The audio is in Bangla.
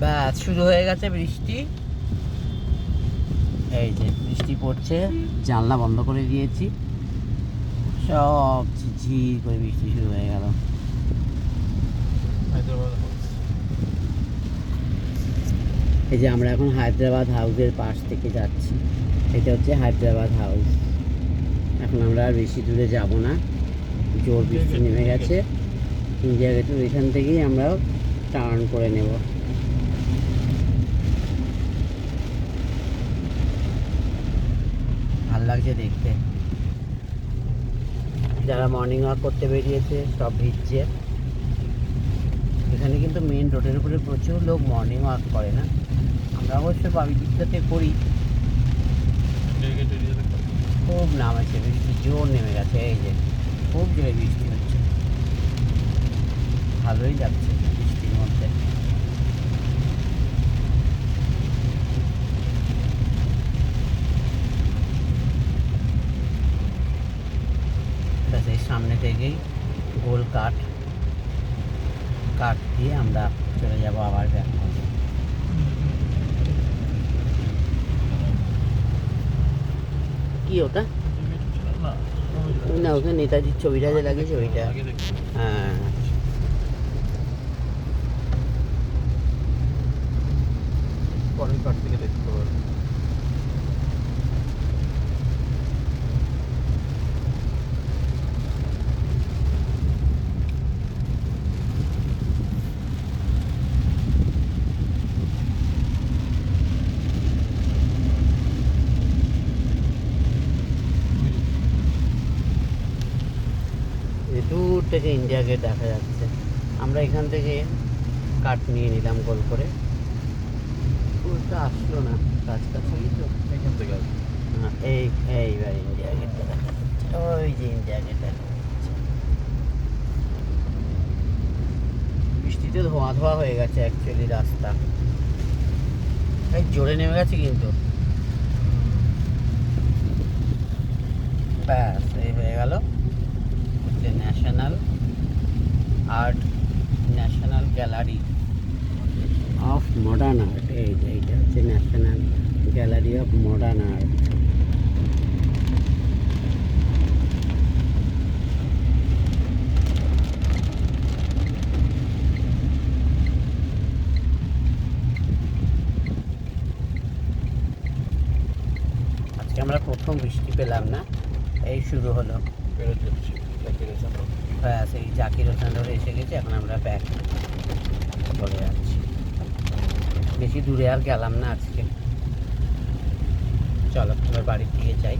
ব্যাস শুরু হয়ে গেছে বৃষ্টি। এই যে বৃষ্টি পড়ছে, জানলা বন্ধ করে দিয়েছি, সব ঝির করে বৃষ্টি শুরু হয়ে গেল। এই যে আমরা এখন হায়দ্রাবাদ হাউসের পাশ থেকে যাচ্ছি। এটা হচ্ছে হায়দ্রাবাদ হাউস। এখন আমরা আর বেশি দূরে যাব না, জোর বৃষ্টি নেমে গেছে। ইন্ডিয়া গেটের ওইখান থেকেই আমরা টার্ন করে নেব। ভাল লাগছে দেখতে। যারা মর্নিং ওয়াক করতে বেরিয়েছে সব ভিজছে। এখানে কিন্তু মেন রোডের উপরে প্রচুর লোক মর্নিং ওয়াক করে না, আমরা অবশ্য বাবিদিকটাতে করি। খুব নামেছে বৃষ্টি, জোর নেমে গেছে। এই যে খুব জোরে বৃষ্টি হচ্ছে, ভালোই লাগছে বৃষ্টির মধ্যে। এই সামনে থেকেই গোল কাঠ দিয়ে আমরা চলে যাব আবার ব্যাক করবো। কি ওটা? না, ওখানে নেতাজির ছবিটা যে লাগিয়েছে ওইটা। হ্যাঁ, পরের কাঠ থেকে দেখতে পারবো। দূর থেকে ইন্ডিয়া গেট দেখা যাচ্ছে। আমরা এখান থেকে কাঠ নিয়ে নিলাম গোল করে। পুরোটা আসলো না, কাছাকাছি তো। এখান থেকে আসবে। হ্যাঁ, এইবার ইন্ডিয়া গেটটা দেখা যাচ্ছে। ওই যে ইন্ডিয়া গেট দেখা যাচ্ছে। বৃষ্টিতে ধোঁয়া ধোঁয়া হয়ে গেছে অ্যাকচুয়ালি রাস্তা। এই জোরে নেমে গেছে কিন্তু। ব্যাস এই হয়ে গেল national art, national gallery of modern art. এইটা হচ্ছে national gallery of modern art. আজকে আমরা প্রথম বৃষ্টি পেলাম না, এই শুরু হলো। ব্যাস এই জাকির হোসেন ধরে এসে গেছে, এখন আমরা ব্যাক চলে যাচ্ছি। বেশি দূরে আর গেলাম না আজকে। চলো এবার বাড়ির দিকে যাই।